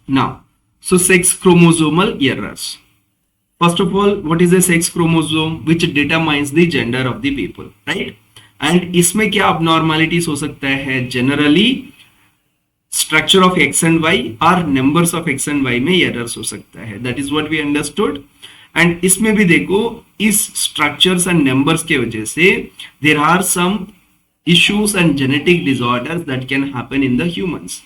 Now, so sex chromosomal errors. First of all, what is a sex chromosome which determines the gender of the people, right? And इसमें क्या abnormalities हो सकता है? Generally structure of x and y or numbers of x and y में errors हो सकता है. That is what we understood. And इसमें भी देखो, इस structures and numbers के वजह से there are some issues and genetic disorders that can happen in the humans.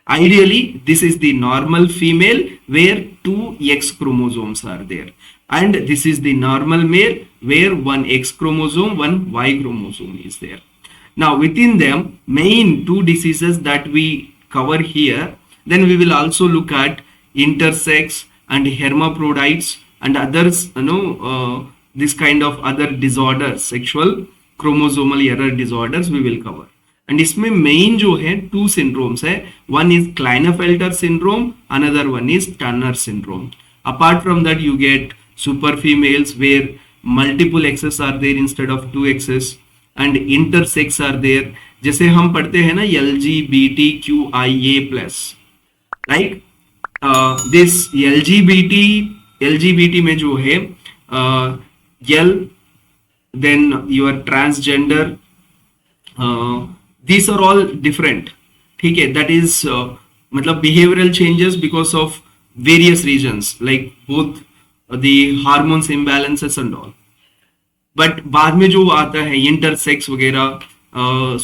Ideally, this is the normal female where two X chromosomes are there. And this is the normal male where one X chromosome, one Y chromosome is there. Now, within them, main two diseases that we cover here, then we will also look at intersex and hermaphrodites and others, this kind of other disorders, sexual chromosomal error disorders we will cover. And इसमें main जो है two syndromes है, one is Klinefelter syndrome, another one is Turner syndrome. Apart from that you get super females where multiple Xs are there instead of two Xs and intersex are there. जैसे हम पढ़ते हैं ना LGBTQIA+, right? This LGBT में जो है L, then your transgender, these are all different. ठीक है, that is मतलब behavioral changes because of various reasons like both the hormones imbalances and all. But बाद में जो आता है intersex वगैरह,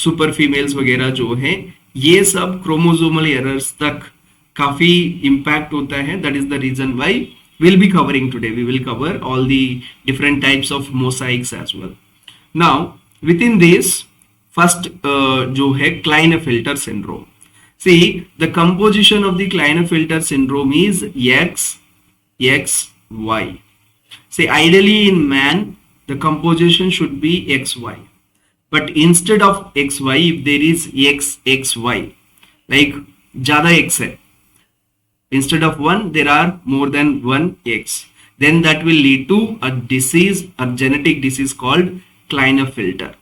super females वगैरह जो है, ये सब chromosomal errors तक काफी impact होता है. That is the reason why we'll be covering today. We will cover all the different types of mosaics as well. Now within this, first जो है Klinefelter syndrome. See, the composition of the Klinefelter syndrome is XY. See, ideally in man the composition should be XY, but instead of XY if there is XXY, like ज़्यादा X है, instead of one there are more than one X, then that will lead to a disease, a genetic disease called Klinefelter.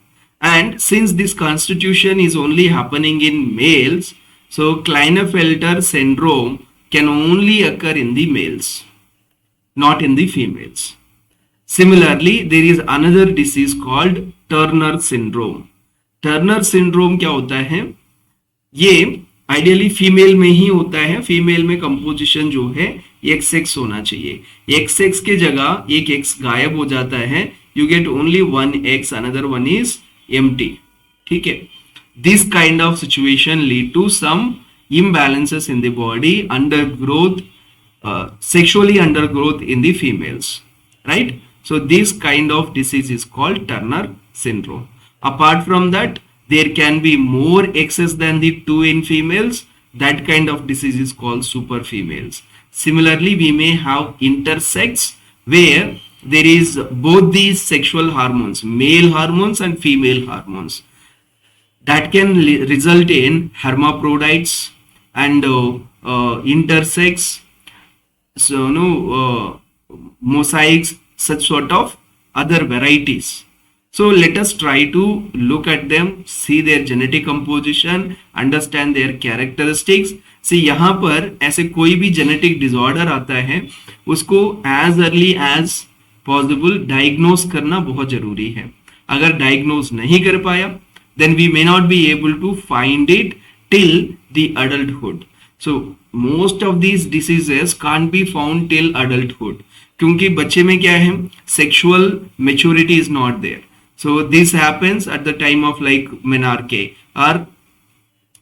And since this constitution is only happening in males, so Klinefelter syndrome can only occur in the males, not in the females. Similarly, there is another disease called Turner syndrome. Turner syndrome क्या होता है? ये ideally female में ही होता है. Female में composition जो है XX होना चाहिए. XX के जगह एक X गायब हो जाता है. You get only one X, another one is empty. ठीक है, this kind of situation lead to some imbalances in the body, undergrowth, sexually undergrowth in the females, right? So this kind of disease is called Turner syndrome. Apart from that, there can be more excess than the two in females. That kind of disease is called super females. Similarly, we may have intersex where there is both these sexual hormones, male hormones and female hormones, that can result in hermaphrodites and intersex, so mosaics, such sort of other varieties. So let us try to look at them, see their genetic composition, understand their characteristics. See, यहाँ पर ऐसे कोई भी genetic disorder आता है, उसको as early as possible diagnose करना बहुत जरूरी है. अगर डायग्नोज नहीं कर पाया, then we may not be able to find it till the adulthood. So most of these diseases can't be found till adulthood, क्योंकि बच्चे में क्या है, sexual maturity is not there. So this happens at the time of like menarche or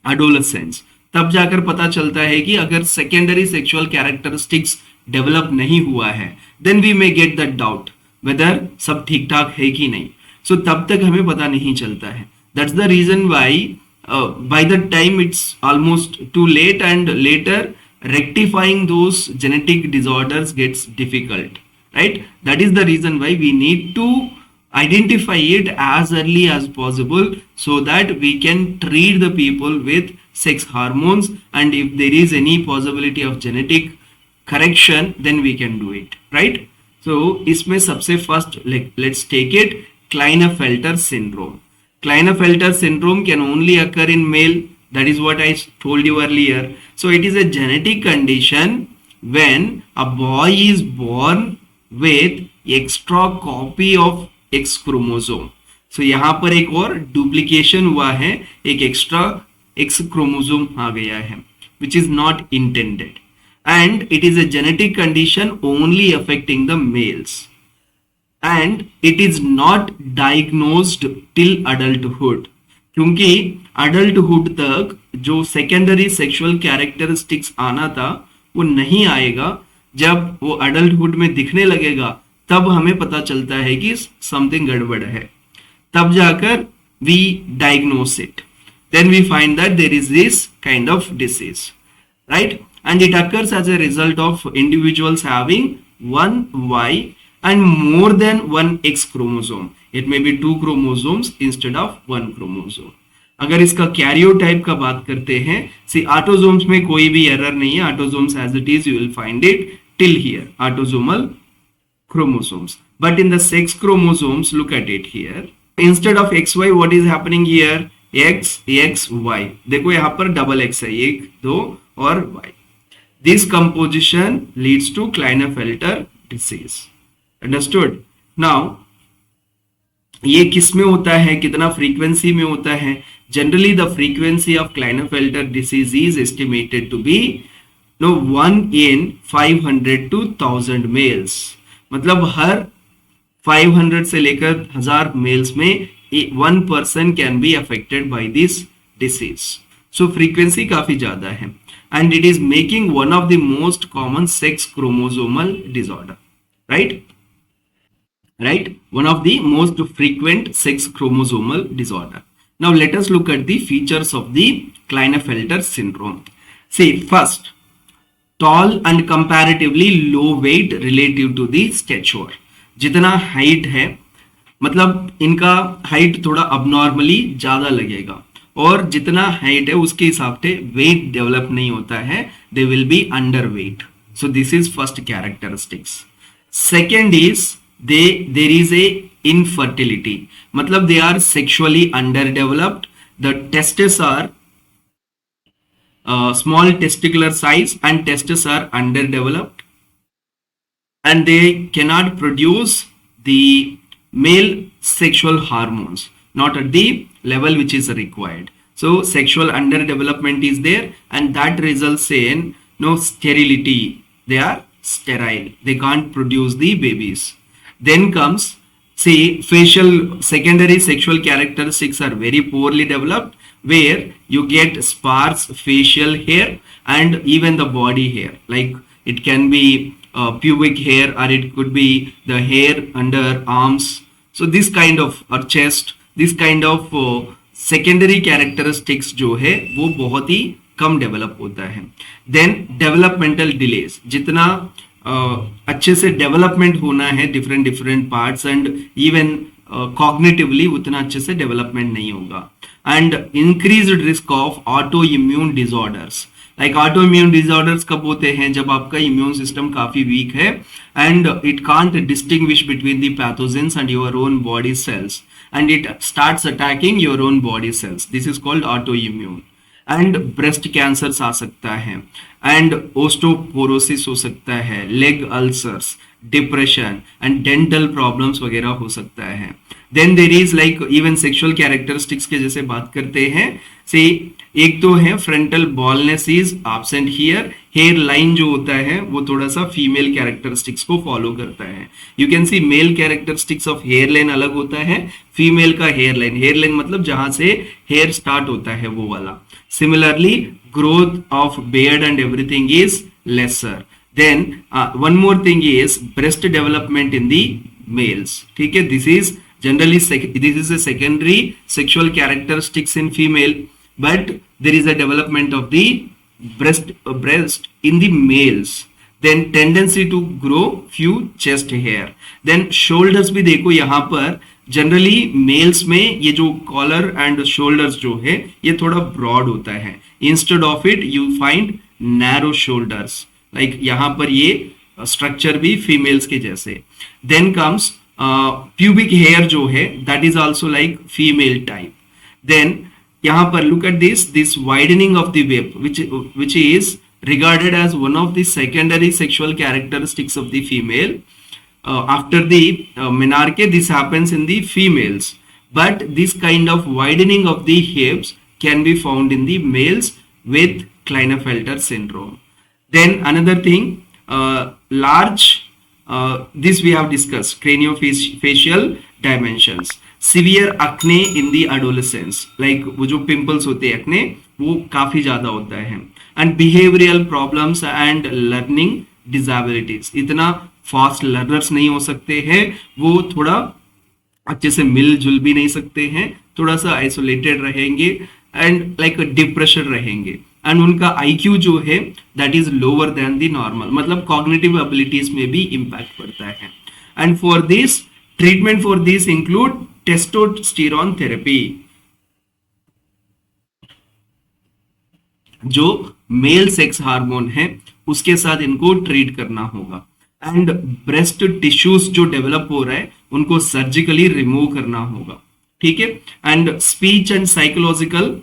adolescence. तब जाकर पता चलता है कि अगर secondary sexual characteristics डेवलप नहीं हुआ है, then we may get that doubt whether सब ठीक ठाक है कि नहीं. सो तब तक हमें पता नहीं चलता है. That's the reason why by the time it's almost too late and later rectifying those genetic disorders gets difficult, right? That is the reason why we need to identify it as early as possible so that we can treat the people with sex hormones, and if there is any possibility of genetic correction then we can do it, right? So इसमें सबसे first let's take it Klinefelter syndrome. Klinefelter syndrome can only occur in male. That is what I told you earlier. So it is a genetic condition when a boy is born with extra copy of X chromosome. So यहाँ पर एक और duplication हुआ है, एक extra X chromosome आ गया है, which is not intended, and it is a genetic condition only affecting the males, and it is not diagnosed till adulthood. क्योंकि adulthood तक जो secondary sexual characteristics आना था वो नहीं आएगा. जब वो adulthood में दिखने लगेगा तब हमें पता चलता है कि something गड़बड़ है, तब जाकर we diagnose it. Then we find that there is this kind of disease, right? And it occurs as a result of individuals having one Y and more than one X chromosome. It may be 2 chromosomes instead of 1 chromosome. अगर इसका karyotype का बात करते हैं, सी autosomes में कोई भी error नहीं है. Autosomes as it is, you will find it till here, autosomal chromosomes. But in the sex chromosomes, look at it here. Instead of XY, what is happening here? X, X, Y. देखो यहाँ पर double X है, 1, 2 और Y. This composition leads to Klinefelter disease. Understood? Now, ये किस में होता है, कितना फ्रीक्वेंसी में होता है? Generally, the frequency of Klinefelter disease is estimated to be 1 in 500 to 1000 males. मतलब हर 500 से लेकर 1000 मेल्स में 1% can be affected by this disease. So frequency काफी ज्यादा है, and it is making one of the most common sex chromosomal disorder. Right, one of the most frequent sex chromosomal disorder. Now let us look at the features of the Klinefelter syndrome. See first, tall and comparatively low weight relative to the stature. जितना height है, मतलब इनका height थोड़ा अबनॉर्मली ज्यादा लगेगा, और जितना height है उसके हिसाब से वेट डेवलप नहीं होता है, they will be under weight. So this is first characteristics. Second is there is a infertility, मतलब they are sexually under developed. The testis are small testicular size and testes are underdeveloped, and they cannot produce the male sexual hormones, not at the level which is required. So sexual underdevelopment is there, and that results in no sterility. They are sterile, they can't produce the babies. Then comes, see, facial secondary sexual characteristics are very poorly developed, where you get sparse facial hair and even the body hair, like it can be pubic hair, or it could be the hair under arms. So this kind of, or chest, this kind of secondary characteristics जो है वो बहुत ही कम develop होता है. Then developmental delays, जितना अच्छे से development होना है different parts and even cognitively, उतना अच्छे से डेवलपमेंट नहीं होगा. And increased risk of autoimmune disorders. Like autoimmune disorders कब होते हैं? जब आपका immune system काफी weak है and it can't distinguish between the pathogens and your own body cells, and it starts attacking your own body cells. This is called autoimmune. And breast cancers आ सकता है, and osteoporosis हो सकता है, leg ulcers, depression and dental problems वगैरह हो सकता है. Then there is like even sexual characteristics के जैसे बात करते हैं, से एक तो है frontal baldness is absent here. Hair line जो होता है वो थोड़ा सा फीमेल कैरेक्टरिस्टिक्स को फॉलो करता है. You can see male characteristics of hair line अलग होता है, फीमेल का हेयर लाइन मतलब जहां से हेयर स्टार्ट होता है वो वाला. Similarly growth of beard and everything is lesser. Then one more thing is breast development in the males. ठीक है, this is generally this is a secondary sexual characteristics in female, but there is a development of the breast in the males. Then tendency to grow few chest hair. Then shoulders भी देखो यहाँ पर generally mails में ये जो collar and shoulders जो है ये थोड़ा ब्रॉड होता है. Instead of it you find narrow shoulders, like यहाँ पर ये स्ट्रक्चर भी फीमेल्स के जैसे. देन कम्स pubic hair जो है that is also like female type. Then यहाँ पर look at this widening of the web which is regarded as one of the secondary sexual characteristics of the female. After the menarche, this happens in the females, but this kind of widening of the hips can be found in the males with Klinefelter syndrome. Then another thing, large, this we have discussed, craniofacial dimensions, severe acne in the adolescence, like वो जो pimples होते हैं acne वो काफी ज्यादा होता है, and behavioral problems and learning disabilities, इतना फास्ट लर्नर्स नहीं हो सकते हैं, वो थोड़ा अच्छे से मिलजुल भी नहीं सकते हैं, थोड़ा सा आइसोलेटेड रहेंगे एंड लाइक डिप्रेशन रहेंगे, एंड उनका आईक्यू जो है that is lower than the normal, मतलब कॉग्निटिव एबिलिटीज में भी इंपैक्ट पड़ता है. And for this treatment for this include testosterone therapy, जो मेल सेक्स हार्मोन है उसके साथ इनको ट्रीट करना होगा. एंड ब्रेस्ट टिश्यूज जो डेवलप हो रहा है उनको सर्जिकली रिमूव करना होगा, ठीक है. And speech and psychological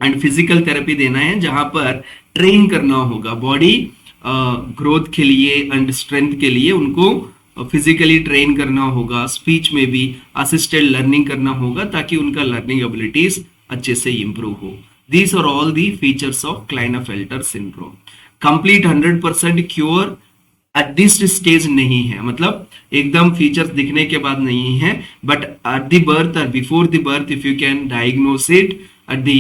and physical therapy देना है, जहां पर ट्रेन करना होगा बॉडी ग्रोथ के लिए एंड स्ट्रेंथ के लिए, उनको फिजिकली ट्रेन करना होगा, स्पीच में भी असिस्टेड लर्निंग करना होगा ताकि उनका लर्निंग एबिलिटीज अच्छे से इंप्रूव हो. These are all the features of Klinefelter syndrome. Complete 100% cure at this stage नहीं है, मतलब एकदम फीचर्स दिखने के बाद नहीं है, बट एट द बर्थ और before the birth if you can diagnose it at the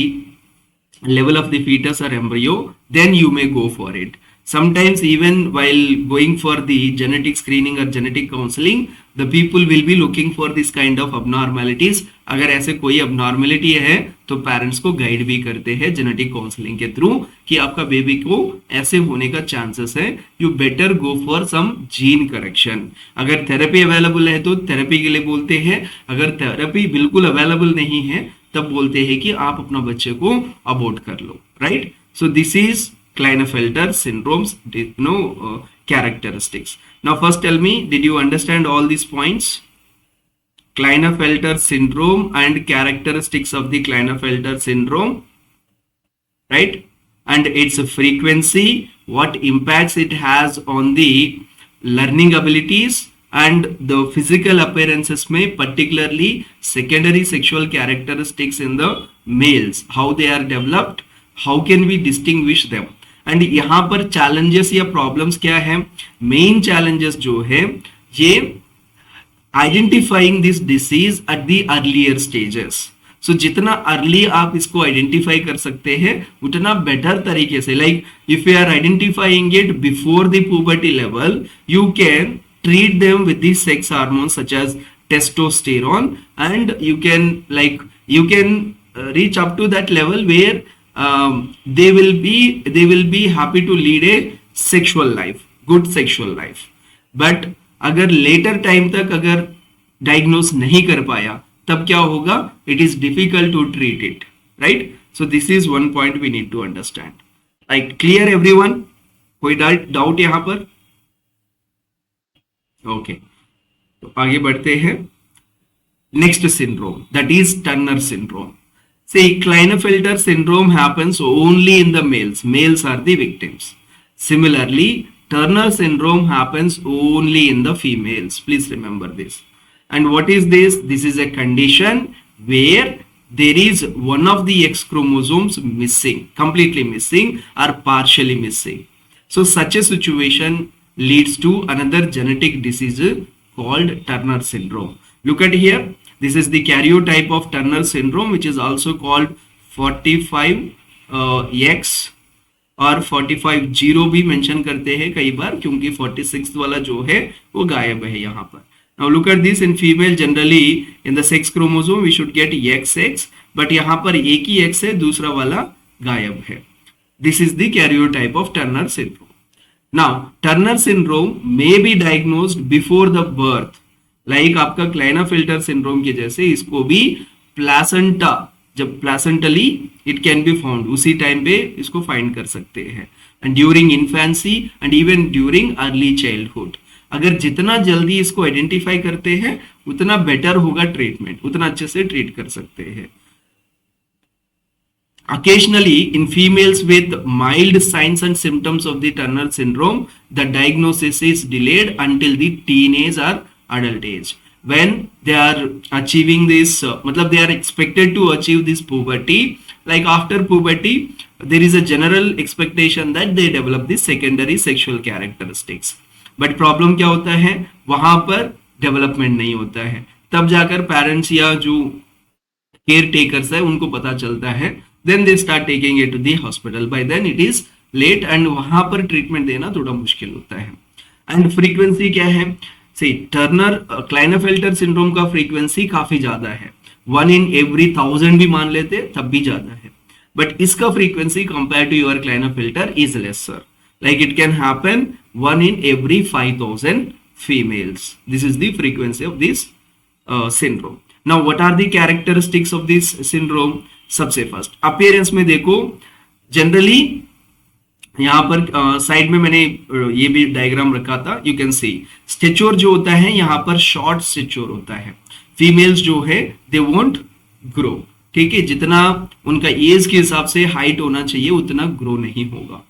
level of the fetus or embryo, then you may go for it. Sometimes even while going for the genetic screening or genetic counseling, the people will be looking for this kind of abnormalities. अगर ऐसे कोई abnormality है तो parents को guide भी करते हैं genetic counselling के थ्रू कि आपका बेबी को ऐसे होने का चांसेस है, you better go for some gene correction. अगर थेरेपी अवेलेबल है तो थेरेपी के लिए बोलते हैं, अगर थेरेपी बिल्कुल अवेलेबल नहीं है तब बोलते हैं कि आप अपना बच्चे को अबॉर्ट कर लो, right. So this is Klinefelter syndrome's characteristics. Now first tell me, did you understand all these points? Klinefelter syndrome and characteristics of the Klinefelter syndrome, right? And its frequency, what impacts it has on the learning abilities and the physical appearances में, particularly secondary sexual characteristics in the males, how they are developed, how can we distinguish them. And यहाँ पर challenges या problems क्या है, main challenges जो है ये identifying this disease at the earlier stages. So जितना अर्ली आप इसको आइडेंटिफाई कर सकते हैं उतना बेटर तरीके से, like if you are identifying it before the puberty level, you can treat them with these sex hormones such as testosterone, and you can reach up to that level where they will be happy to lead a sexual life, good sexual life. But अगर later time तक अगर diagnose नहीं कर पाया तब क्या होगा, it is difficult to treat it, right? So this is one point we need to understand. Like clear everyone? कोई doubt यहाँ पर? Okay, तो आगे बढ़ते हैं. Next syndrome, that is Turner syndrome. See, Klinefelter syndrome happens only in the males. Males are the victims. Similarly, Turner syndrome happens only in the females. Please remember this. And what is this? This is a condition where there is one of the X chromosomes missing, completely missing or partially missing. So such a situation leads to another genetic disease called Turner syndrome. Look at here. This is the karyotype of Turner syndrome, which is also called 45X और 45-0 भी mention करते हैं कई बार, क्योंकि 46 वाला जो है वो गायब है यहाँ पर. Now look at this. In female generally in the sex chromosome we should get XX, but यहाँ पर एक ही X है, दूसरा वाला गायब है. This is the karyotype of Turner syndrome. Now Turner syndrome may be diagnosed before the birth. Like आपका क्लाइनाफिल्टर syndrome के जैसे इसको भी प्लासेंटा, जब प्लासेंटली इट कैन बी फाउंड, उसी टाइम पे इसको फाइंड कर सकते हैं. And during infancy and even during early childhood, अगर जितना जल्दी इसको आइडेंटिफाई करते हैं उतना बेटर होगा ट्रीटमेंट, उतना अच्छे से ट्रीट कर सकते हैं. Occasionally, in females with mild signs and symptoms of the Turner syndrome, the diagnosis is delayed until the teenage or adult age. When they are achieving this, matlab they are expected to achieve this puberty. Like after puberty, there is a general expectation that they develop the secondary sexual characteristics. But problem क्या होता है, वहां पर development नहीं होता है. तब जाकर पेरेंट्स या जो केयर टेकर्स है उनको पता चलता है, then they start taking it to the hospital. By then it is late and वहां पर ट्रीटमेंट देना थोड़ा मुश्किल होता है. एंड फ्रीक्वेंसी क्या है, सी टर्नर क्लाइनेफेल्टर सिंड्रोम का फ्रीक्वेंसी काफी ज्यादा है, 1 in every 1000 भी मान लेते तब भी ज्यादा है. बट इसका frequency compare to your Klinefelter is lesser, like it can happen 1 in every 5000 females. This is the frequency of this syndrome. Now what are the characteristics of this syndrome? सबसे first appearance में देखो, generally यहाँ पर side में मैंने ये भी diagram रखा था, यू कैन सी स्टेचर जो होता है यहाँ पर शॉर्ट स्टेचर होता है. फीमेल्स जो है दे वोंट ग्रो, ठीक है, जितना उनका एज के हिसाब से हाइट होना चाहिए उतना ग्रो नहीं होगा.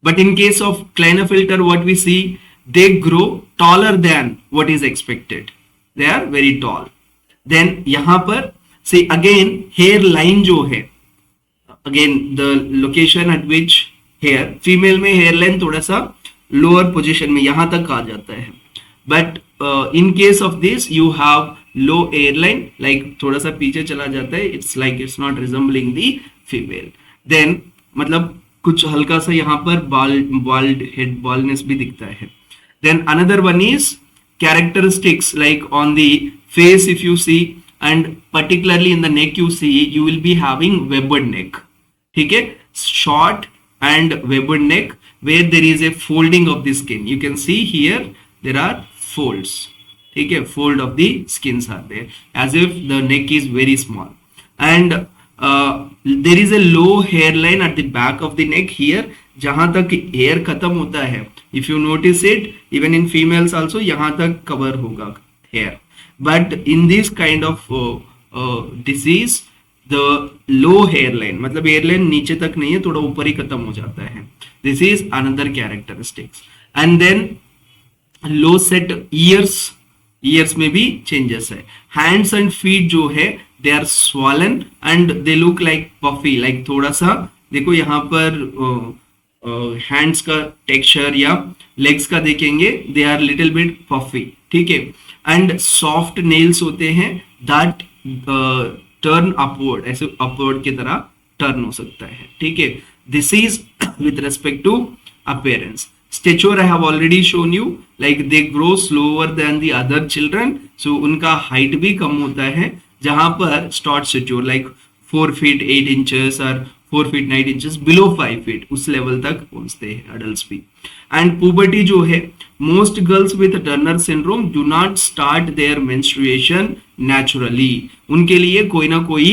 But in case of Klinefelter what we see, they grow taller than what is expected, they are very tall. Then यहां पर से अगेन हेयर लाइन जो है, again the location at which hair, female में hair line थोड़ा सा lower position में यहां तक आ जाता है. But in case of this you have low hair line, like थोड़ा सा पीछे चला जाता है, it's like it's not resembling the female. Then मतलब कुछ हल्का सा यहाँ पर बाल्ड हेड बाल्डनेस भी दिखता है. Then another one is characteristics, like on the face if you see, and particularly in the neck you see, you will be having webbed neck, ठीक है, short and webbed neck where there is a folding of the skin. You can see here there are folds, ठीक है, fold of the skins are there as if the neck is very small. And there is a low hairline at the back of the neck here, जहां तक hair खत्म होता है. If you notice it, even in females also यहां तक cover होगा hair. But in this kind of disease the low hairline, मतलब hairline नीचे तक नहीं है, थोड़ा ऊपर ही खत्म हो जाता है. This is another characteristics. And then low set ears, ears में भी चेंजेस है. हैंड्स एंड फीट जो है they are swollen and they look like puffy, like थोड़ा सा देखो यहाँ पर हैंड्स का टेक्सचर या लेग्स का देखेंगे, they are little bit puffy, ठीक है. एंड सॉफ्ट नेल्स होते हैं दैट टर्न अपवर्ड, ऐसे अपवर्ड की तरह टर्न हो सकता है, ठीक है. This is with respect to appearance. Stature I have already shown you, like they grow slower than the other children, so उनका height भी कम होता है, जहां पर short stature like 4 feet 8 inches और 4 feet 9 inches below 5 feet उस level तक पहुंचते हैं adults भी. And puberty जो है, most girls with Turner syndrome do not start their menstruation naturally. उनके लिए कोई ना कोई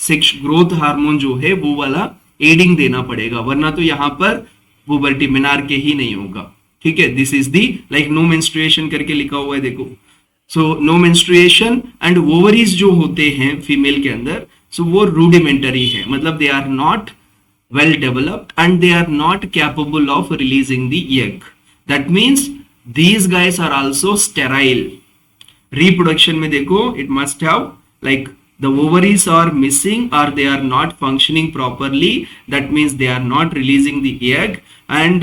सेक्स ग्रोथ हार्मोन जो है वो वाला एडिंग देना पड़ेगा, वरना तो यहाँ पर पुबर्टी मिनार के ही नहीं होगा, ठीक है. This is the like no menstruation करके लिखा हुआ है देखो. So no menstruation and ovaries जो होते हैं फीमेल के अंदर, सो वो रूडिमेंटरी है, मतलब they are not well developed and they are not capable of releasing the egg. That means these guys are also sterile. Reproduction में देखो, it must have like the ovaries are missing or they are not functioning properly, that means they are not releasing the egg. and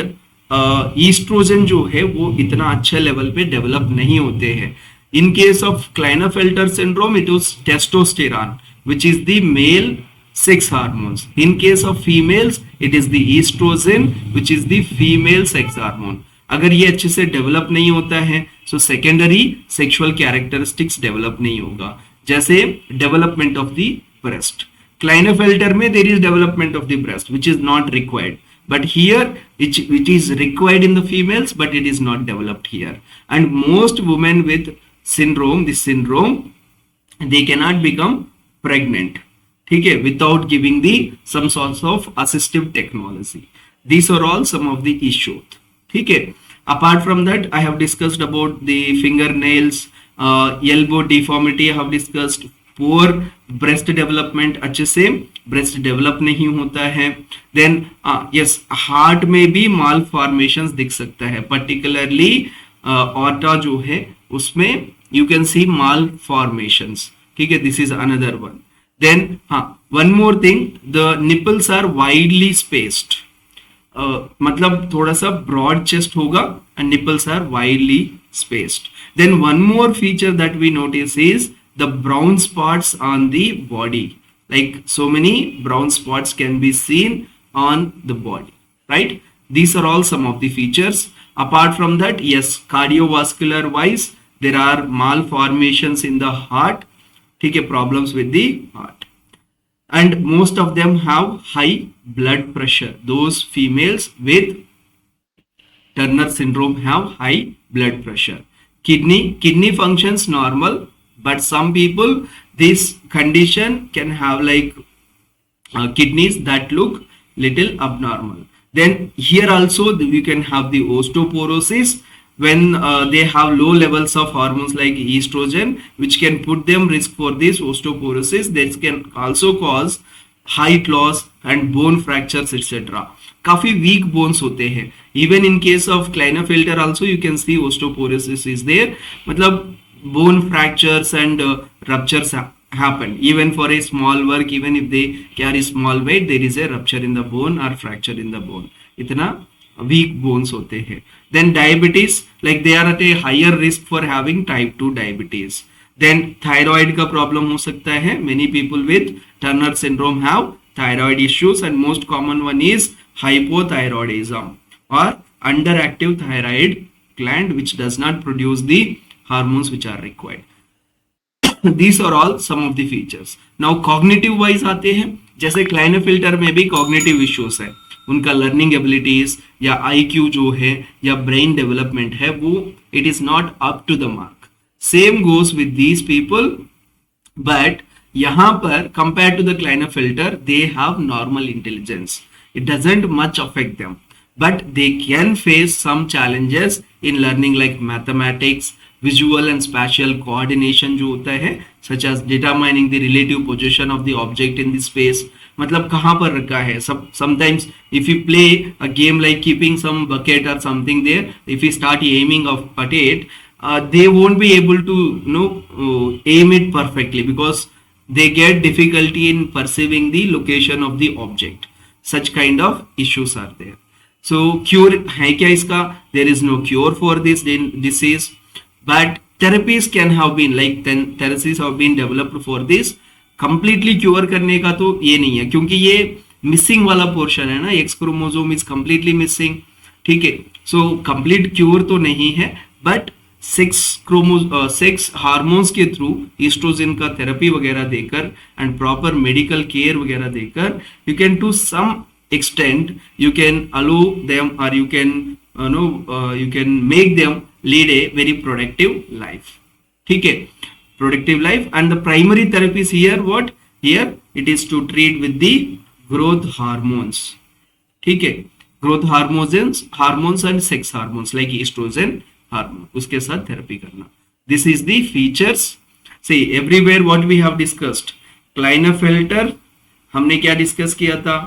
estrogen जो है वो इतना अच्छे level पे develop नहीं होते हैं. in case of Klinefelter syndrome it was testosterone which is the male sex hormones. in case of females it is the estrogen which is the female sex hormone. अगर ये अच्छे से डेवलप नहीं होता है so secondary sexual characteristics develop नहीं होगा, जैसे development of the breast. Klinefelter में there is development of the breast which is not required, but here it is required in the females but it is not developed here. And most women with syndrome, this syndrome, they can not become pregnant, ठीक है, without giving the some sorts of assistive technology. These are all some of the issues, ठीक है. Apart from that I have discussed about the finger nails, elbow deformity I have discussed, poor breast development अच्छे से breast develop नहीं होता है। Then yes, heart में भी माल formation दिख सकता है, पर्टिकुलरली ऑर्टा जो है उसमें you can see malformations, ठीक है, this is another one. Then हाँ, one more thing, the nipples are widely spaced, मतलब थोड़ा सा ब्रॉड चेस्ट होगा and nipples are widely spaced. Then one more feature that we notice is the brown spots on the body, like so many brown spots can be seen on the body, right? These are all some of the features. Apart from that, yes, cardiovascular wise there are malformations in the heart, ठीक है, problems with the heart, and most of them have high blood pressure. Those females with Turner syndrome have high blood pressure. Kidney functions normal, but some people this condition can have like kidneys that look little abnormal. Then here also you can have the osteoporosis when they have low levels of hormones like estrogen, which can put them risk for this osteoporosis. This can also cause height loss and bone fractures etc. काफी weak bones होते हैं. Even in case of Klinefelter also you can see osteoporosis is there. मतलब bone fractures and ruptures happen even for a small work. Even if they carry small weight, there is a rupture in the bone or fracture in the bone. इतना weak bones होते हैं. Then diabetes, like they are at a higher risk for having type 2 diabetes. Then thyroid का problem हो सकता है. Many people with Turner syndrome have thyroid issues, and most common one is hypothyroidism or underactive thyroid gland which does not produce the hormones which are required. These are all some of the features. Now cognitive wise आते हैं, जैसे Klinefelter में भी cognitive issues है, उनका learning abilities या IQ जो है या brain development है वो it is not up to the mark. Same goes with these people, but यहाँ पर compared to the Klinefelter they have normal intelligence. It doesn't much affect them, but they can face some challenges in learning like mathematics, visual and spatial coordination जो होता है, such as determining the relative position of the object in the space, मतलब कहाँ पर रखा है. Sometimes if you play a game like keeping some bucket or something there, if you start aiming at it, they won't be able to aim it perfectly because they get difficulty in perceiving the location of the object. Such kind of issues are there. So cure है क्या इसका? There is no cure for this disease. But therapies can have been like therapies have been developed for this. Completely cure करने का तो ये नहीं है, क्योंकि ये मिसिंग वाला पोर्शन है ना, x chromosome is completely missing, ठीक है. सो कंप्लीट क्योर तो नहीं है, बट सेक्स हार्मोन्स के थ्रू ईस्ट्रोजन का थेरेपी वगैरह देकर एंड प्रॉपर मेडिकल केयर वगैरह देकर you can to some extent you can allow them, or you can you can make them lead a very productive life, ठीक है, productive life. And the primary therapy is here, what here it is to treat with the growth hormones, ठीक है, growth hormones and sex hormones like estrogen hormone, उसके साथ therapy करना. This is the features. See everywhere what we have discussed. Klinefelter हमने क्या discuss किया था?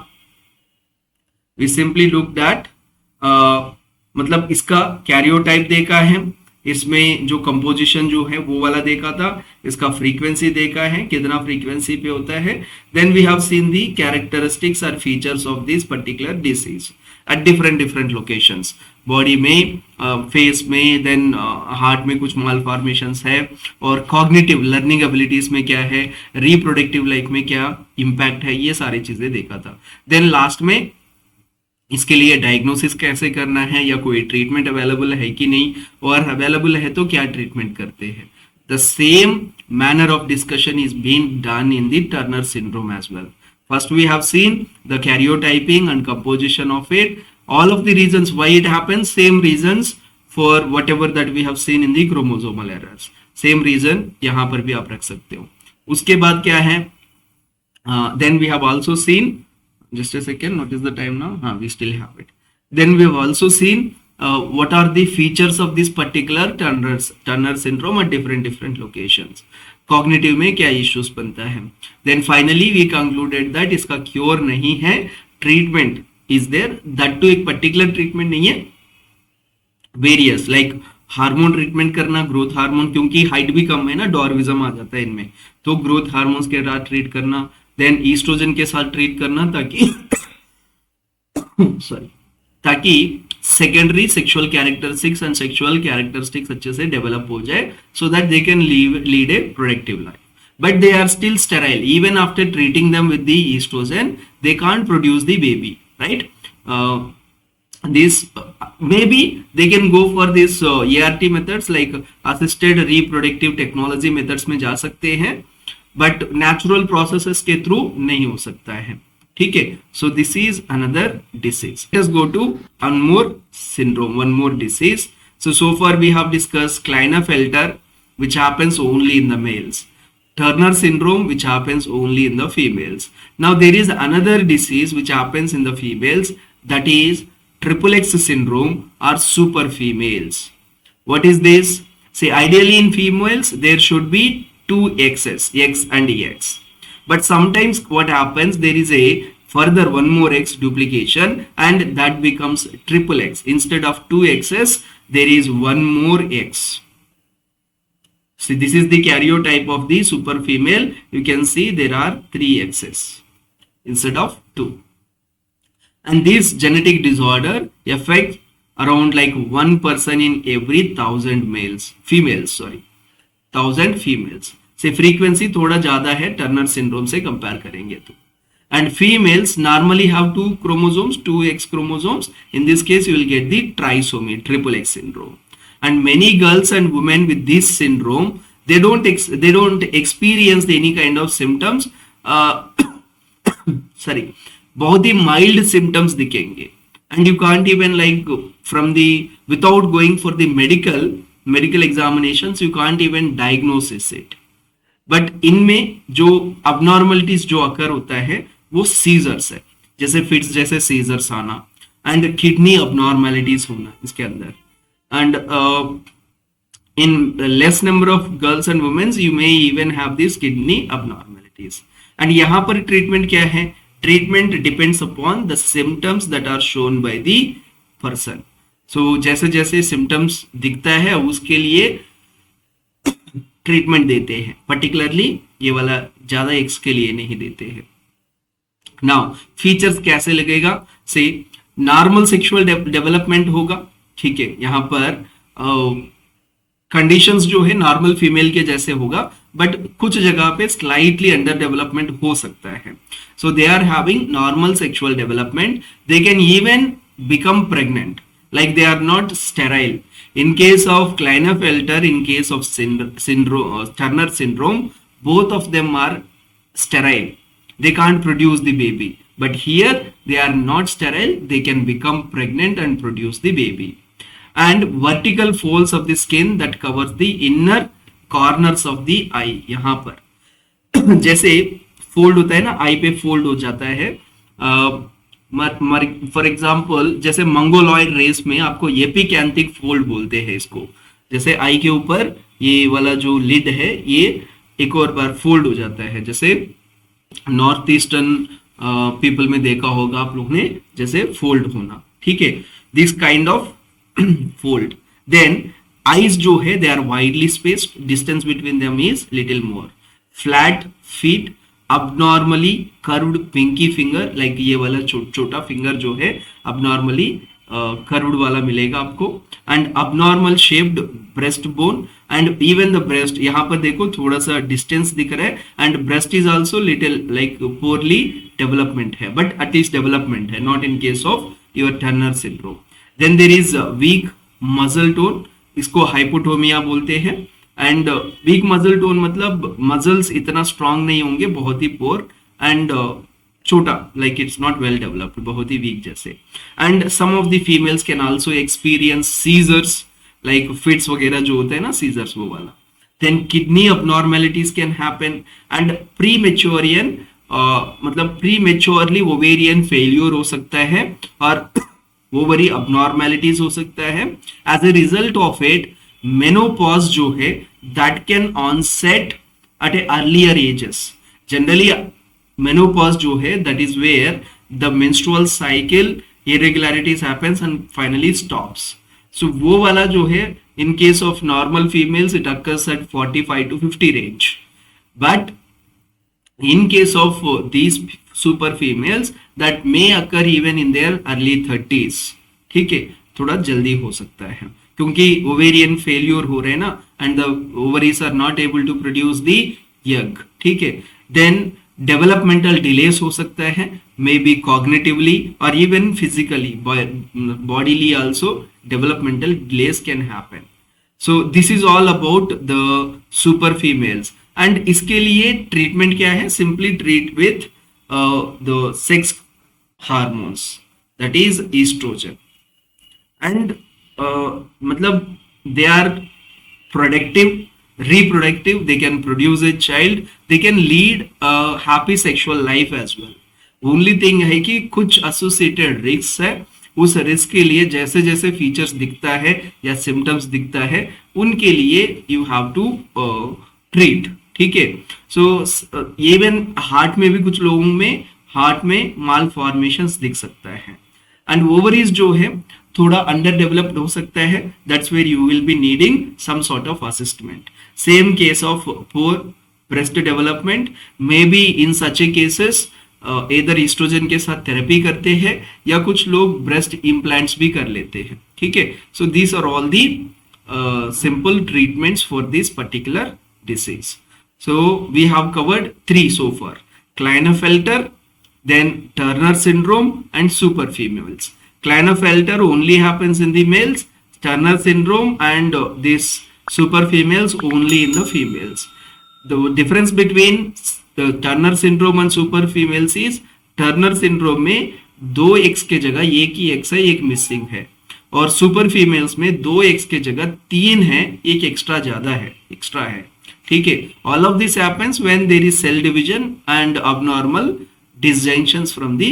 We simply looked at मतलब इसका कैरियोटाइप देखा है, इसमें जो कंपोजिशन जो है वो वाला देखा था, इसका फ्रीक्वेंसी देखा है, कितना फ्रीक्वेंसी पे होता है. Then we have seen the characteristics और features of this particular disease at different locations, body में, फेस में, देन हार्ट में कुछ मालफॉर्मेशंस है, और कॉग्निटिव लर्निंग एबिलिटीज में क्या है, रिप्रोडक्टिव लाइफ में क्या इम्पैक्ट है, ये सारी चीजें देखा था. देन लास्ट में इसके लिए डायग्नोसिस कैसे करना है, या कोई ट्रीटमेंट अवेलेबल है कि नहीं, और अवेलेबल है तो क्या ट्रीटमेंट करते हैं. The same manner of discussion is being done in the Turner syndrome as well. First we have seen the karyotyping and composition of it, all of the reasons why it happens, same reasons for whatever that we have seen in the chromosomal errors, same reason यहां पर भी आप रख सकते हो. उसके बाद क्या है, then we have also seen, just a second, notice the time now, we still have it. Then we have also seen what are the features of this particular Turner syndrome at different locations. Cognitive में क्या issues बनता है। Then finally we concluded that इसका cure नहीं है, treatment is there, that to एक particular treatment नहीं है, वेरियस, लाइक हार्मोन ट्रीटमेंट करना, ग्रोथ हार्मोन, क्योंकि हाइट भी कम है ना, डॉर्विज्म आ जाता है इनमें, तो ग्रोथ हार्मोन्स के साथ ट्रीट करना, देन ईस्ट्रोजन के साथ ट्रीट करना, ताकि सॉरी, ताकि secondary sexual characteristics and sexual characteristics अच्छे से डेवलप हो जाए, so that they can lead A productive life. But they are still sterile even after treating them with the estrogen. They can't produce the baby, right? This maybe they can go for this ART methods, like assisted reproductive technology methods में जा सकते हैं, but natural processes के through नहीं हो सकता है. ठीक है, so this is another disease. Let us go to one more syndrome, one more disease. So far we have discussed Klinefelter, which happens only in the males. Turner syndrome, which happens only in the females. Now there is another disease which happens in the females, that is XXX syndrome or super females. What is this? Say ideally in females there should be two X's, X and X. But sometimes what happens, there is a further one more X duplication and that becomes XXX. Instead of two X's, there is one more X. So this is the karyotype of the super female. You can see there are 3 X's instead of 2. And this genetic disorder affects around like 1 person in every 1000 females, 1000 females. से frequency थोड़ा ज्यादा है Turner syndrome से compare करेंगे तो. And females normally have 2 chromosomes, 2 X chromosomes. In this case, you will get the trisomy, XXX syndrome. And many girls and women with this syndrome, they don't experience any kind of symptoms. बहुत ही mild symptoms दिखेंगे, and you can't even like from the without going for the medical examinations, you can't even diagnose it. But इनमें जो abnormalities जो occur होता है वो seizures है, जैसे fits जैसे seizures आना, and kidney abnormalities होना इसके अंदर. And in less number of girls and women, you may even have these kidney abnormalities. And यहाँ पर treatment क्या है? Treatment depends upon the symptoms that are shown by the person. So जैसे जैसे symptoms दिखता है उसके लिए treatment देते हैं. Particularly ये वाला ज़्यादा X के लिए नहीं देते हैं. Now features कैसे लगेगा? Say normal sexual development होगा. ठीक है, यहाँ पर कंडीशंस जो है नॉर्मल फीमेल के जैसे होगा, बट कुछ जगह पे स्लाइटली अंडर डेवलपमेंट हो सकता है. So they are having normal sexual development, they can even become pregnant, like they are not sterile. In case of Klinefelter, in case of Turner syndrome, both of them are sterile. They can't produce the baby. But here they are not sterile, they can become pregnant and produce the baby. And vertical folds of the skin that covers the inner corners of the eye. यहाँ पर जैसे fold होता है ना, आई पे fold हो जाता है. फॉर एग्जाम्पल जैसे मंगोलॉइड रेस में आपको एपिकैंथिक फोल्ड बोलते हैं इसको. जैसे आई के ऊपर ये वाला जो लिड है ये एक और बार फोल्ड हो जाता है, जैसे नॉर्थ ईस्टर्न पीपल में देखा होगा आप लोग ने, जैसे फोल्ड होना. ठीक है, this kind of fold. Then eyes जो है they are widely spaced, distance between them is little more. Flat feet, abnormally curved pinky finger, like ये वाला छोटा फिंगर जो है abnormally curved वाला मिलेगा आपको. and abnormal shaped breast bone, and even the breast, यहाँ पर देखो थोड़ा सा distance दिख रहा है, and breast is also little like poorly development है, but at least development है, not in case of your Turner syndrome. then there is weak muscle tone, इसको hypotonia बोलते हैं. एंड वीक मसल टोन मतलब muscles इतना strong नहीं होंगे, बहुत ही पोर एंड छोटा, like it's not well developed, बहुत ही वीक जैसे. And some of the females can also experience seizures, like fits वगैरह जो होता है ना, सीजर्स वो वाला. Then kidney abnormalities can happen, and प्रीमेच्योरियन मतलब प्रीमेच्योरली ओवेरियन फेलियर हो सकता है, और ओवरी abnormalities हो सकता है. As a result of it menopause जो है that can onset at a earlier ages. Generally menopause जो है, that is where the menstrual cycle irregularities happens and finally stops. So वो वाला जो है, in case of normal females it occurs at 45 to 50 range, but in case of these super females that may occur even in their early 30s. ठीक है, थोड़ा जल्दी हो सकता है क्योंकि ओवेरियन फेल्योर हो रहे हैं ना, and the ovaries are not able to produce the egg. ठीक है, देन डेवलपमेंटल डिलेस हो सकता है, मे बी कॉग्निटिवली और even physically, bodily also developmental delays can happen. So this is all about the super females. And इसके लिए treatment क्या है? Simply treat with the sex hormones, that is estrogen. And मतलब they are productive, reproductive, they can produce a child, they can lead a happy sexual life as well. Only thing है कि कुछ associated risks है, उस risk के लिए जैसे जैसे फीचर्स दिखता है या सिम्टम्स दिखता है उनके लिए यू हैव टू ट्रीट. ठीक है, सो इवन हार्ट में भी कुछ लोगों में हार्ट में माल फॉर्मेशंस दिख सकता है. एंड ओवरीज जो है थोड़ा अंडर डेवलप्ड हो सकता है, that's where you will be needing some sort of assistment. Same case of poor breast development, may be in such a cases either oestrogen के साथ थेरेपी करते हैं या कुछ लोग ब्रेस्ट इम्प्लांट्स भी कर लेते हैं. ठीक है, so these are all the simple treatments for this particular disease. So we have covered 3 so far: Klinefelter, then Turner syndrome, and super females. Klinefelter only happens in the males, Turner syndrome and this super females only in the females. The difference between the Turner syndrome and super females is Turner syndrome में 2 X के जगह एक ही X है, एक missing है, और super females में 2 X के जगह 3 है, एक एक्स्ट्रा ज्यादा है, एक्स्ट्रा है. ठीक है, all of this happens when there is cell division and abnormal disjunctions from the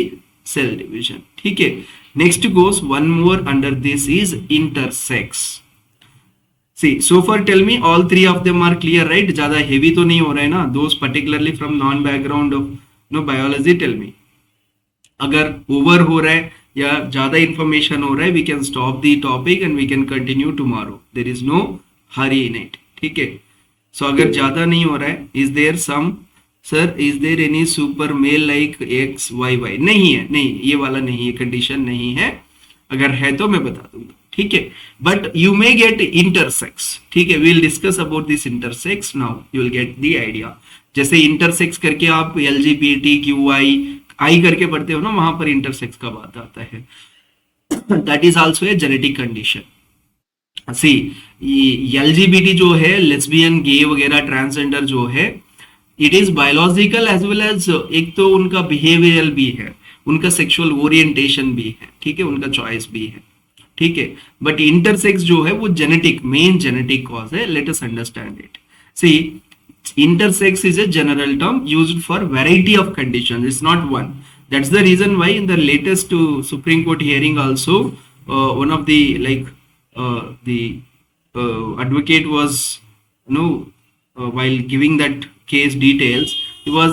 cell division. ठीक है, next goes one more under this is intersex. See, so far tell me all 3 of them are clear, right? ज्यादा heavy तो नहीं हो रहा है ना? Those particularly from non background of no biology, tell me. अगर ओवर हो रहा है या ज्यादा इंफॉर्मेशन हो रहा है, we can stop the topic and we can continue tomorrow. There is no hurry in it. ठीक है, सो अगर ज्यादा नहीं हो रहा है, is there some sir, is there any super male like X Y Y? नहीं है, नहीं, ये वाला नहीं है, कंडीशन नहीं है. अगर है तो मैं बता दूंगा. ठीक है, but you may get intersex. ठीक है, we will discuss about this intersex now, you will get the idea. जैसे इंटरसेक्स करके आप LGBTQI करके पढ़ते हो ना, वहां पर इंटरसेक्स का बात आता है. That is also a genetic condition. See, LGBT जो है, लेस्बियन, गे वगैरह, ट्रांसजेंडर जो है, it is biological as well as, एक तो उनका बिहेवियरल भी है, उनका सेक्सुअल ओरिएंटेशन भी है. ठीक है, उनका चॉइस भी है. ठीक है, बट इंटरसेक्स जो है वो जेनेटिक, मेन जेनेटिक कॉज है. Let us understand it. See, intersex is a general term used for variety of conditions, it's not one. That's the reason why in the latest Supreme Court hearing also one of the the advocate was while giving that case details, he was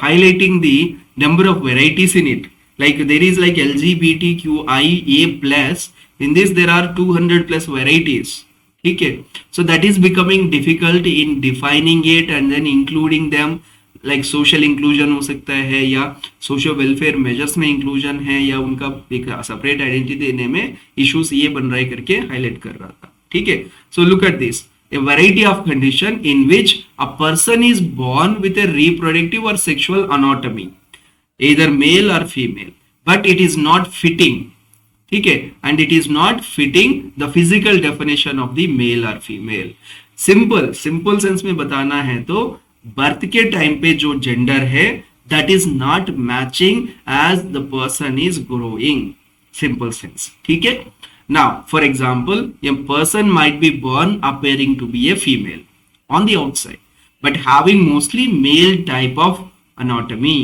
highlighting the number of varieties in it. Like there is like LGBTQIA plus, in this there are 200 plus varieties. ठीक है, so that is becoming difficult in defining it and then including them. like social inclusion हो सकता है, या social welfare measures में inclusion है, या उनका एक separate identity देने में issues ये बन रहा है करके highlight कर रहा था. ठीक है, so look at this, a variety of condition in which a person is born with a reproductive or sexual anatomy, either male or female, but it is not fitting. ठीक है, and it is not fitting the physical definition of the male or female. simple sense में बताना है तो birth के time पे जो gender है that is not matching as the person is growing. simple sense. ठीक है, now for example, a person might be born appearing to be a female on the outside but having mostly male type of anatomy.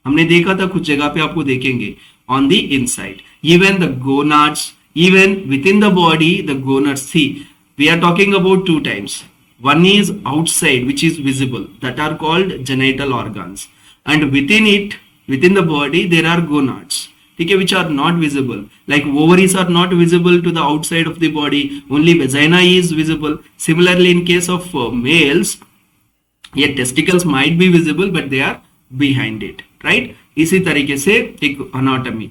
हमने देखा था कुछ जगह पे, आपको देखेंगे on the inside. Even the gonads, even within the body, the gonads. See, we are talking about 2 times. one is outside which is visible, that are called genital organs, and within it, within the body there are gonads, ठीक है, which are not visible, like ovaries are not visible to the outside of the body, only vagina is visible. Similarly in case of males, ये testicles might be visible but they are behind it, right? इसी तरीके से एक anatomy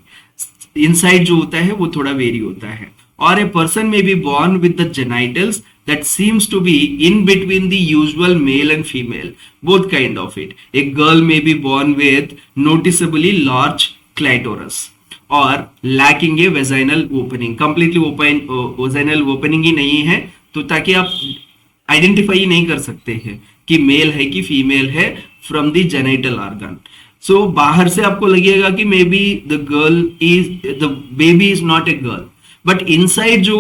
inside जो होता है वो थोड़ा वेरी होता है. और a person may be born with the genitals that seems to be in between the usual male and female, both kind of it. A girl may be born with noticeably large clitoris or lacking a vaginal opening, completely open vaginal opening ही नहीं है, तो ताकि आप identify नहीं कर सकते हैं कि मेल है कि फीमेल है फ्रॉम द जेनिटल ऑर्गन. सो बाहर से आपको लगेगा कि may be the baby is not a girl, but inside जो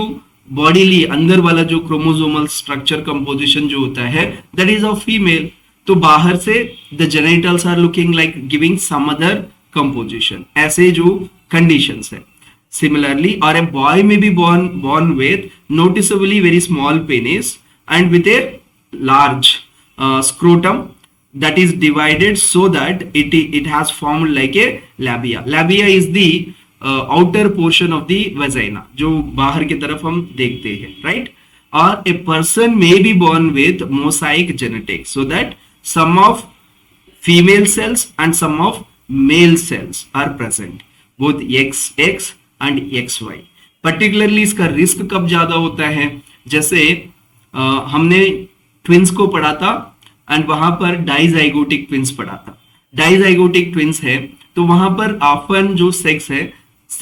बॉडीली अंदर वाला जो क्रोमोसोमल स्ट्रक्चर कंपोजिशन जो होता है दैट इज ऑफ फीमेल. तो बाहर से the genitals are looking like giving some other composition, ऐसे जो कंडीशंस है. Similarly, or a boy may be born with noticeably very small penis and with a large scrotum that is divided so that it has formed like a labia. Labia is the outer portion of the vagina, जो बाहर की तरफ हम देखते हैं, right? Or a person may be born with mosaic genetics so that some of female cells and some of male cells are present, both XX and XY. Particularly इसका risk कब ज्यादा होता है, जैसे हमने ट्विंस को पढ़ा था एंड वहां पर डाइजाइगोटिक ट्विंस पढ़ा था. डाइजाइगोटिक ट्विंस है तो वहां पर ऑफन जो सेक्स है,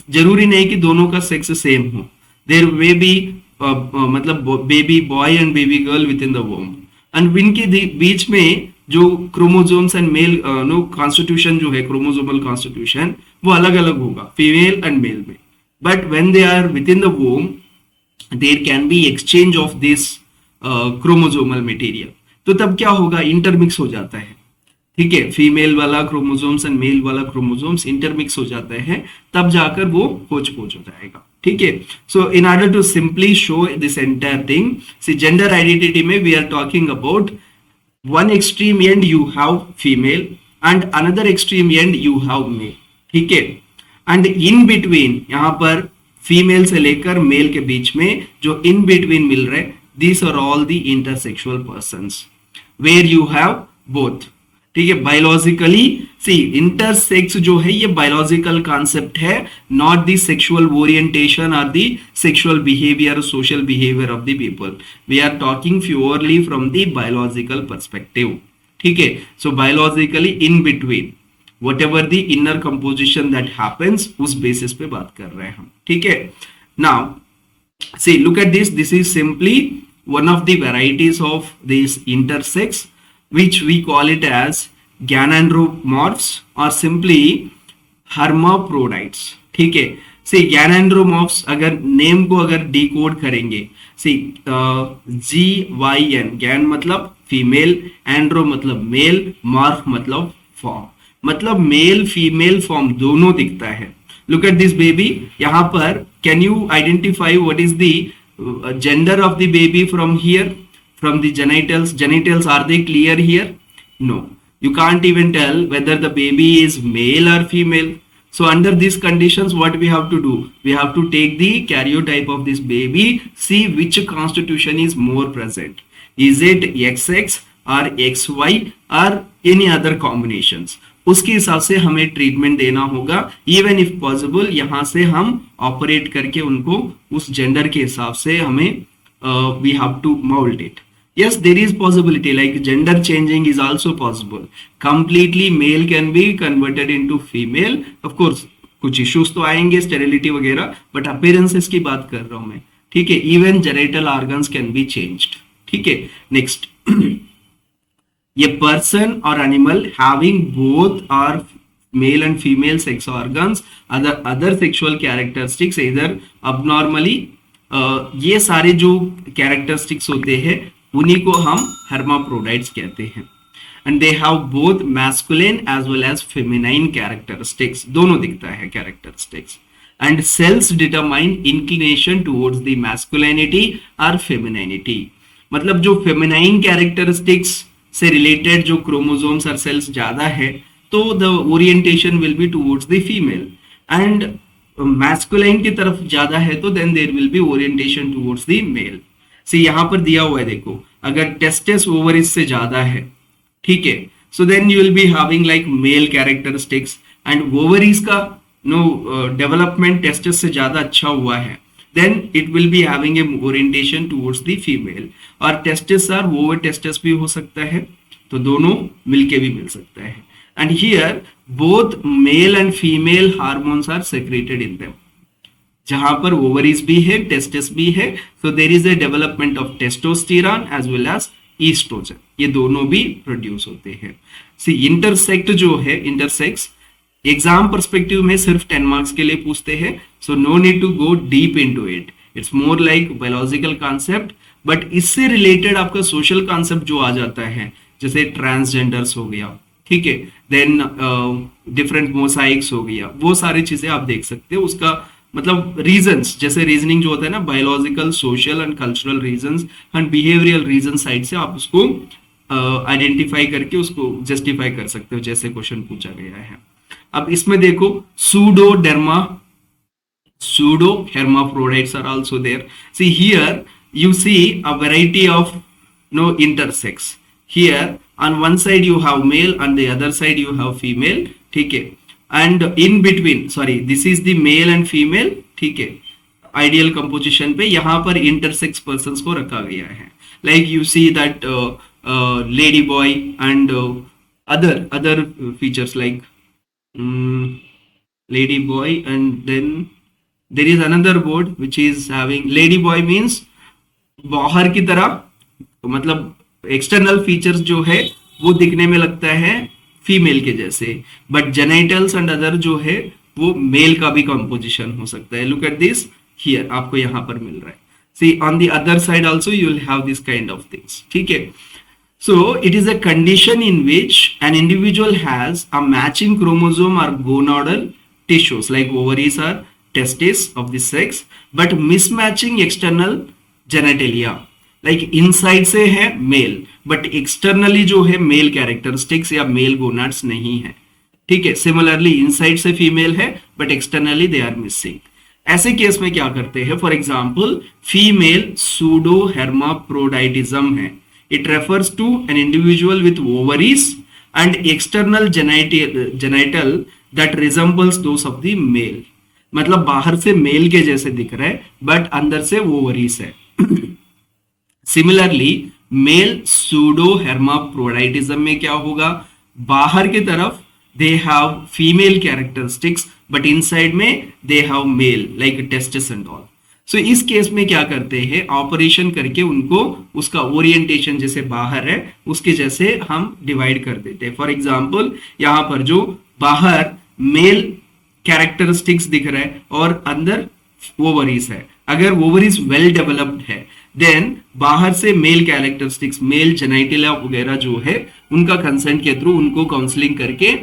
जरूरी नहीं कि दोनों का सेक्स सेम हो. देयर वे बी मतलब baby boy and baby girl within the womb, and इनके बीच में जो chromosomes and male no constitution जो है, क्रोमोसोमल कॉन्स्टिट्यूशन वो अलग अलग होगा फीमेल एंड मेल में. But when they are within the womb there can be exchange of this chromosomal material. तो तब क्या होगा, इंटरमिक्स हो जाता है, ठीक है, फीमेल वाला क्रोमोसोम्स एंड मेल वाला क्रोमोसोम्स इंटरमिक्स हो जाता है, तब जाकर वो होच पोच हो जाएगा, ठीक है. So in order to simply show this entire thing, see gender identity में we are talking about one extreme end you have female and another extreme end you have male, ठीक है. and in between यहाँ पर female से लेकर mail के बीच में जो in between मिल रहे, these are all the intersexual persons where you have both, ठीक है. बायोलॉजिकली सी इंटरसेक्स जो है ये बायोलॉजिकल कॉन्सेप्ट है, नॉट द सेक्सुअल ओरिएंटेशन और the sexual behaviour, social behaviour of the people. We are talking purely from the biological perspective, ठीक है. So biologically in between whatever the inner composition that happens, उस basis पे बात कर रहे हैं हम, ठीक है. Now see look at this, this is simply one of the varieties of this intersex which we call it as gynandromorphs or simply hermaphrodites, ठीक है. सी gynandromorphs अगर नेम को अगर डिकोड करेंगे, सी GYN, गैन मतलब फीमेल, एंड्रो मतलब mail, morph मतलब form, मतलब मेल फीमेल फॉर्म दोनों दिखता है. लुक एट दिस बेबी, यहाँ पर can you identify what is the gender of the baby from here? From the genitals are they clear here? No, you can't even tell whether the baby is male or female. So under these conditions what we have to do, we have to take the karyotype of this baby, see which constitution is more present, is it XX or XY or any other combinations. उसके हिसाब से हमें treatment देना होगा. Even if possible यहाँ से हम operate करके उनको उस जेंडर के हिसाब से हमें we have to mold it. Yes, there is possibility like gender changing is also possible. Completely male can be converted into female. Of course, कुछ issues तो आएंगे sterility वगैरह, but appearances की बात कर रहा हूँ मैं, ठीक है. Even genital organs can be changed, ठीक है. Next, ये person or animal having both or male and female sex organs, other sexual characteristics either abnormally, ये सारे जो characteristics होते हैं उन्हीं को हम hermaphrodites कहते हैं. and they have both masculine as well as feminine characteristics, दोनों दिखता है characteristics. and cells determine inclination towards the masculinity or femininity. मतलब जो फेमिनाइन कैरेक्टरिस्टिक्स से रिलेटेड जो क्रोमोसोम्स और सेल्स ज्यादा है, तो the orientation will be towards the female, and masculine की तरफ ज्यादा है तो then there will be orientation towards the male. से यहाँ पर दिया हुआ है देखो, अगर टेस्टिस ओवरीज से ज्यादा है, ठीक है, so then you will be having like male characteristics, and ovaries का नो डेवलपमेंट टेस्टिस से ज्यादा अच्छा हुआ है, then it will be having a orientation towards the female। और testes are over testes भी हो सकता है, तो दोनों मिलके भी मिल सकता है। and here both male and female hormones are secreted in them। जहां पर ओवरीज भी है, टेस्टिस भी है, so there is a development of testosterone as well as estrogen, ये दोनों भी प्रोड्यूस होते हैं। see intersect जो है, intersex एग्जाम पर्सपेक्टिव में सिर्फ 10 मार्क्स के लिए पूछते हैं, so no need to go deep into it, it's more like biological concept. But इससे रिलेटेड आपका सोशल कॉन्सेप्ट जो आ जाता है, जैसे ट्रांसजेंडर्स हो गया, ठीक है, देन डिफरेंट मोसाइक्स हो गया, वो सारी चीजें आप देख सकते हो। उसका मतलब रीजंस, जैसे रीजनिंग जो होता है ना, biological, social and cultural reasons and behavioural reason side से आप उसको आइडेंटिफाई करके उसको जस्टिफाई कर सकते हो, जैसे क्वेश्चन पूछा गया है। अब इसमें देखो सूडोडर्मा, pseudo hermaphrodites are also there। See here you see a variety of intersex। here on one side you have male, on the other side you have female, ठीक है, and in between, sorry, this is the male and female, ठीक है, ideal composition पे यहाँ पर intersex persons को रखा गया है। Like you see that lady boy and other features like lady boy, and then there is another word which is having lady boy means बाहर की तरह, मतलब एक्सटर्नल फीचर्स जो है वो दिखने में लगता है फीमेल के जैसे, बट जेनाइटल्स एंड अदर जो है वो मेल का भी कंपोजिशन हो सकता है। लुक एट दिस हियर, आपको यहाँ पर मिल रहा है। See on the other side also you will have this kind of things, ठीक है। So it is a condition in which an individual has a matching chromosome or gonadal tissues like ovaries or testes of the sex, but mismatching external genitalia। Like inside से है male, but externally जो है male characteristics या male gonads नहीं है, ठीक है। Similarly inside से female है, but externally they are missing। ऐसे केस में क्या करते हैं, for example female pseudo hermaphroditism है। It refers to an individual with ovaries and external genital that resembles those of the male। मतलब बाहर से मेल के जैसे दिख रहा है बट अंदर से ओवरीज है। सिमिलरली मेल सूडो hermaphroditism में क्या होगा, बाहर की तरफ they have female characteristics but inside में they have male like testes and all। सो इस केस में क्या करते हैं, ऑपरेशन करके उनको उसका ओरिएंटेशन जैसे बाहर है उसके जैसे हम डिवाइड कर देते हैं। फॉर एग्जांपल यहाँ पर जो बाहर मेल कैरेक्टरिस्टिक्स दिख रहा है और अंदर ओवरीज है, अगर ओवरीज वेल डेवलप्ड है देन बाहर से मेल कैरेक्टरिस्टिक्स, मेल जेनाइटलिया वगैरह जो है उनका कंसेंट के थ्रू उनको काउंसलिंग करके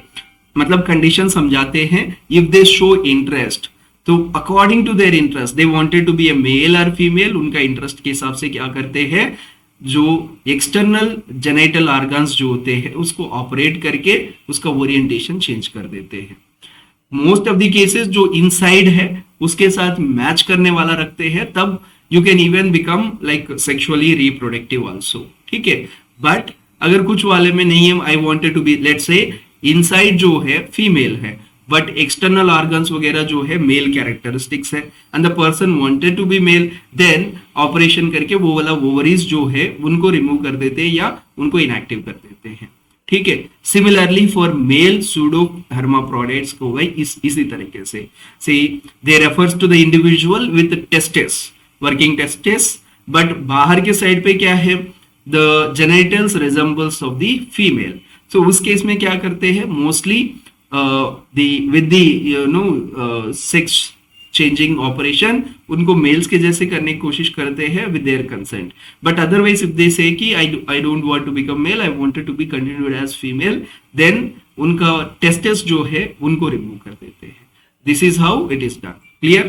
मतलब कंडीशन समझाते हैं। इफ दे शो इंटरेस्ट, तो according to their interest they wanted to be a male और फीमेल, उनका इंटरेस्ट के हिसाब से क्या करते हैं, जो एक्सटर्नल जेनाइटल ऑर्गन्स जो होते हैं उसको ऑपरेट करके उसका ओरिएंटेशन चेंज कर देते हैं। मोस्ट ऑफ द केसेस जो इनसाइड है उसके साथ मैच करने वाला रखते हैं, तब you can even become like sexually reproductive also, ठीक है। बट अगर कुछ वाले में नहीं है, I wanted to be let's say inside जो है फीमेल है बट एक्सटर्नल ऑर्गन्स वगैरह जो है मेल कैरेक्टरिस्टिक्स है and the person wanted to be male, then operation करके वो वाला ओवरीज जो है उनको रिमूव कर देते हैं या उनको इनएक्टिव कर देते हैं, ठीक है। Similarly for male pseudo hermaphrodites को भाई इसी तरीके से they refers to the individual with testis, working testis, but बाहर के साइड पे क्या है, the genitals resembles of the female. So उस केस में क्या करते हैं, mostly with the sex changing operation उनको मेल्स के जैसे करने की कोशिश करते हैं with their consent, but otherwise if they say कि I don't want to become male, I wanted to be continued as female, then उनका testes जो है उनको रिमूव कर देते हैं। This is how it is done, clear?